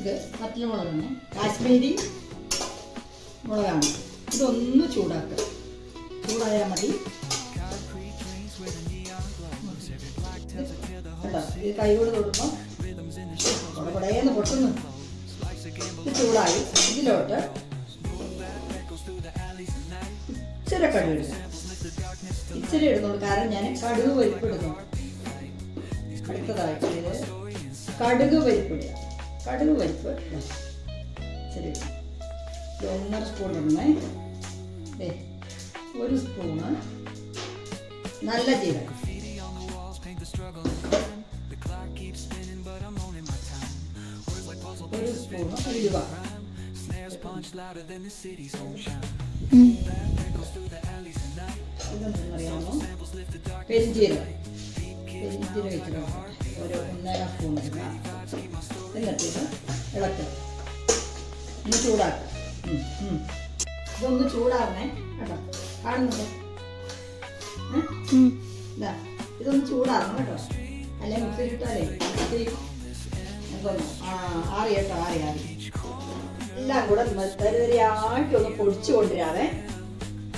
ഇത് പച്ചമുളകാണ്, കാശ്മീരി മുളകാണ്. ഇതൊന്ന് ചൂടാക്കുക. ചൂടായാൽ മതി. ഈ കൈ കൊണ്ട് തൊടുമ്പോൾ കുടകുടയെന്ന് പൊട്ടുന്നു. ഇത് ചൂടായി. ഇതിലോട്ട് ഇച്ചിരി കടുക് ഇടുക. ഇച്ചിരി ഇടുന്നുള്ളൂ, കാരണം ഞാൻ കടുക് പരിപ്പിടുന്നു. അടുത്തതായിട്ട് ഇത് കടുക് പരിപ്പിടുക. കടുക് പരിപ്പ് ഇച്ചിരി 1.5 സ്പൂൺ ഇടണേ. 1 സ്പൂണ് നല്ല ജീരകം, 1 സ്പൂണ് ഉലുവ, ഇതെന്തെന്നറിയാമോ, പെരിഞ്ജീരകം. പെരിഞ്ജീരകം വെച്ചിട്ട് ഒരു 1.5 സ്പൂൺ ഇടുക. എന്നിട്ട് ഇത് ഇളക്കുക. ഒന്ന് ചൂടാക്കുക. ഇതൊന്ന് ചൂടാവണേ കേട്ടോ. കാണുന്നുണ്ടോ? ഇതാ, ഇതൊന്ന് ചൂടാവണം കേട്ടോ. അല്ലെ മിക്സിയിലിട്ടാലേ എന്തോന്നു ആറി കേട്ടോ. ആറി എല്ലാം കൂടെ തരിതരിയായിട്ടൊന്ന് പൊടിച്ചു കൊണ്ടുവരാവേ.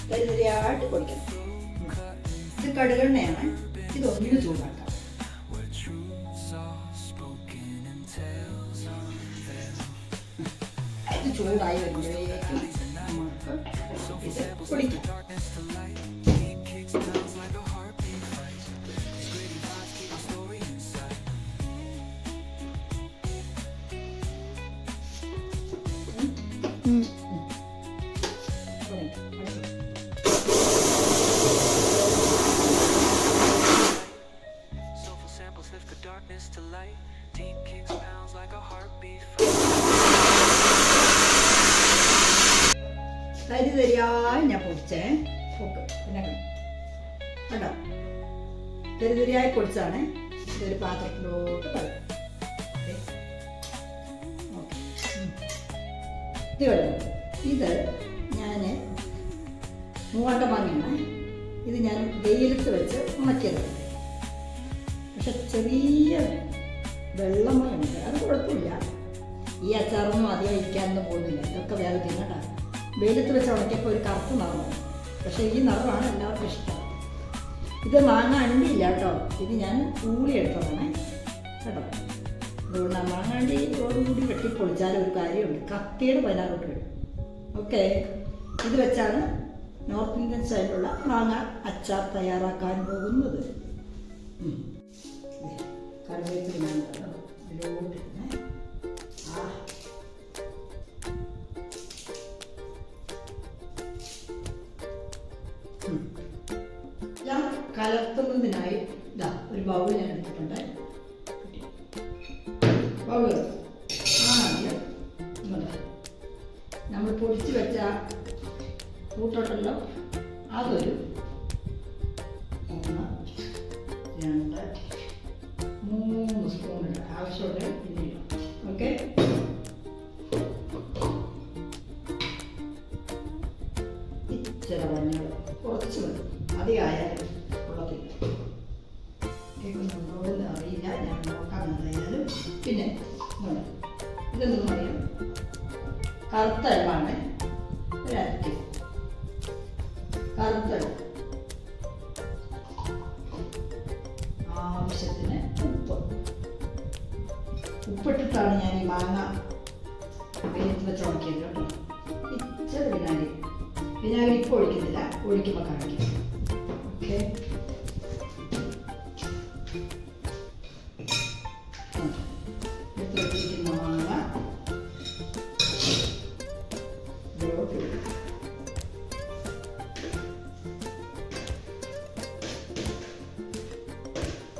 തരിതരിയായിട്ട് പൊടിക്കണം. ഇത് കടുകെണ്ണയാണ്. ഇതൊന്ന് ചൂടാക്കാം. ഇത് ചൂടായി വരുമ്പോഴേക്കും നമുക്ക് ഇത് പൊടിക്കാം. തരിതരിയായി ഞാൻ പൊടിച്ചേ. പിന്നെ കേട്ടോ, തരിതരിയായി പൊടിച്ചാണ്. ഇതൊരു പാത്രത്തിലോട്ട് കളയും. ഇത് ഞാൻ മൂവാണ്ട മാങ്ങയാണ്. ഇത് ഞാൻ വെയിലത്ത് വെച്ച് ഉണക്കിയത്. പക്ഷെ ചെറിയ വെള്ളമയുണ്ട്. അത് കുഴപ്പമില്ല. ഈ അച്ചാറൊന്നും അധികം ഇരിക്കാനൊന്നും പോകുന്നില്ല. ഇതൊക്കെ വേറെ തിന്നട്ടാ. വെയിലത്ത് വെച്ച് ഉണക്കിയപ്പോൾ ഒരു കറുപ്പ് നിറമാണ്. പക്ഷേ ഈ നിറമാണ് എല്ലാവർക്കും ഇഷ്ടം. ഇത് മാങ്ങ അണ്ടിയില്ല കേട്ടോ. ഇത് ഞാൻ പൂളി എടുത്തതാണ് കേട്ടോ. അതുകൊണ്ട് ആ മാങ്ങ അണ്ടിയോടുകൂടി വെട്ടിപ്പൊളിച്ചാലും ഒരു കാര്യമുണ്ട്. കത്തിയുടെ 16 വരും. ഓക്കെ, ഇത് വെച്ചാണ് നോർത്ത് ഇന്ത്യൻ സ്റ്റൈലിലുള്ള മാങ്ങ അച്ചാർ തയ്യാറാക്കാൻ പോകുന്നത്. കറിവേപ്പില ഞാൻ ഇതിലോട്ടിരുന്നേ. ഞാൻ കലർത്തുന്നതിനായി ഇതാ ഒരു ബൗൾ ഞാൻ എടുത്തിട്ടുണ്ട്. ബൗള് ആദ്യം നമ്മൾ പൊടിച്ച് വെച്ച കൂട്ടുണ്ടല്ലോ, അതൊരു 1, 2, 3 സ്പൂൺ ഇടാം. ആവശ്യമുള്ള പിന്നെ ഇടാം. ഓക്കെ, ഇച്ചിരി മഞ്ഞൾ കുറച്ച് മതി. അധികമായാലും കൊള്ളത്തില്ല. കേൾക്കുന്നുണ്ടോന്ന് അറിയില്ല, ഞാൻ നോക്കാൻ എന്തായാലും. പിന്നെ ഇതൊന്നും അറിയാം, കറുത്ത എള്ളാണ്. ഒരു അരട്ടി കറുത്ത എള്ള. ആവശ്യത്തിന് ഉപ്പിട്ടിട്ടാണ് ഞാൻ ഈ മാങ്ങ വെയിലത്ത് വെച്ച് ഉണക്കിയത് കേട്ടോ. ഇച്ചിരി വിനാഗിരി. വിനാഗിരി ഇപ്പോൾ ഒഴിക്കുന്നില്ല, ഒഴിക്കുമ്പോൾ കാണിക്കാം. ഓക്കെ, എടുത്ത് വെച്ചിരിക്കുന്ന മാങ്ങ ഇതിലോട്ട്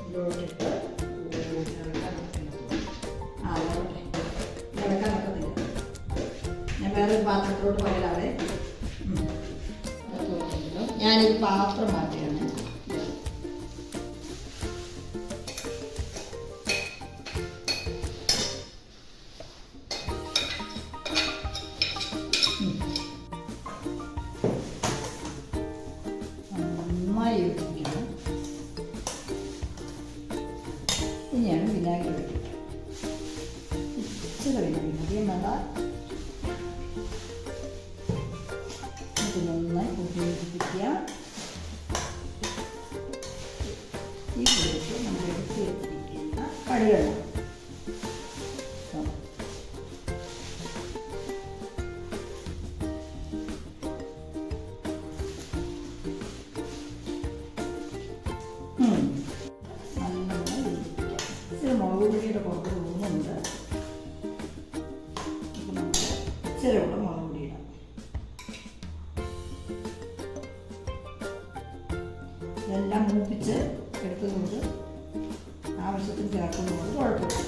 ഇതിലോട്ടിട്ട് ഇളക്കാൻ നോക്കത്തില്ല. ഞാൻ വേറൊരു പാത്രത്തിലോട്ട് പോയാലേ. ഞാനൊരു പാത്രം മാറ്റുകയാണ്. നന്നായി ഒഴിക്കണം. ഇനിയാണ് വിനാഗിരി. കുറച്ച് കളിക്കണം, അധികം വേണ്ട. ഇത് നന്നായി കൂട്ടിപ്പിടിക്കുക. ഈ കൂടിയിട്ട് നമ്മൾ എടുത്ത് വെച്ചിരിക്കുന്ന കടിവെള്ളം നല്ലോണം യോജിപ്പിക്കാം. ഇച്ചിരി മുളക് പൊടിയുടെ കുറച്ച് തോന്നുന്നുണ്ട്. അപ്പോൾ നമുക്ക് ഇച്ചിരി കൂടെ മുളക് പൊടി ഇടാം. ഇതെല്ലാം മൂപ്പിച്ച് എടുക്കുന്നതുകൊണ്ട് ആവശ്യത്തിന് ചേർക്കുന്നതുകൊണ്ട് കുഴപ്പമില്ല.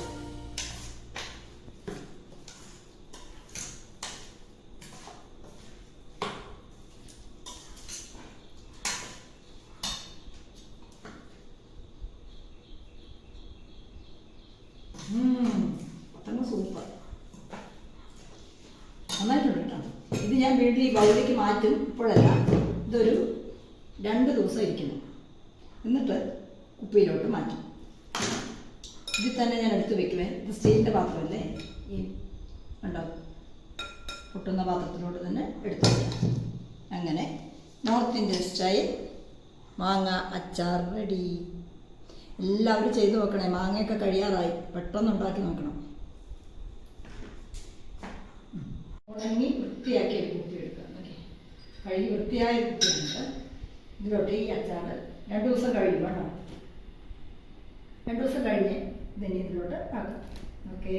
പെട്ടെന്ന് സൂപ്പർ നന്നായിട്ടുണ്ട് കേട്ടോ. ഇത് ഞാൻ വീട്ടിൽ ഈ ബൗളിലേക്ക് മാറ്റും. ഇപ്പോഴല്ല, ഇതൊരു 2 ദിവസം ഇരിക്കുന്നു. എന്നിട്ട് കുപ്പിയിലോട്ട് മാറ്റും. ഇതിൽ തന്നെ ഞാൻ എടുത്ത് വെക്കുവേ. ഇത് സ്റ്റീലിൻ്റെ പാത്രമല്ലേ, ഈ ഉണ്ടോ പൊട്ടുന്ന പാത്രത്തിലോട്ട് തന്നെ എടുത്ത് വയ്ക്കാം. അങ്ങനെ നോർത്ത് ഇന്ത്യൻ സ്റ്റൈൽ മാങ്ങ അച്ചാർ റെഡി. എല്ലാവരും ചെയ്ത് നോക്കണേ. മാങ്ങയൊക്കെ കഴിയാറായി, പെട്ടെന്ന് ഉണ്ടാക്കി നോക്കണം. ഉണങ്ങി വൃത്തിയാക്കി ഒരു കുപ്പി എടുക്കാം. കഴുകി വൃത്തിയായ കുപ്പിയുണ്ട്. ഇതിലോട്ട് ഈ അച്ചാർ 2 ദിവസം കഴിയും വേണോ. 2 ദിവസം കഴിഞ്ഞ് ഇതിനി ഇതിലോട്ട് ആക്കാം. ഓക്കേ,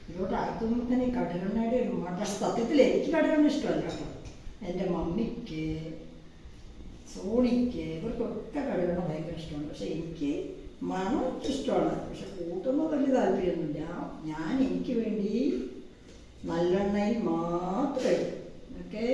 ഇതിലോട്ട് ആക്കുമ്പോൾ തന്നെ കടലെണ്ണയുടെ ഒരു മണം. സത്യത്തിൽ എനിക്ക് കടലെണ്ണ ഇഷ്ടമല്ല കേട്ടോ. എൻ്റെ മമ്മിക്ക്, സോണിക്ക്, ഇവർക്കൊക്കെ കടലെണ്ണ ഭയങ്കര ഇഷ്ടമാണ്. പക്ഷെ എനിക്ക് മണം ഇഷ്ടമാണ്. പക്ഷെ കൂട്ടുന്നത് വലിയ താല്പര്യമൊന്നുമില്ല. ഞാൻ എനിക്ക് വേണ്ടി നല്ലെണ്ണയിൽ മാത്രമേ. ഓക്കെ.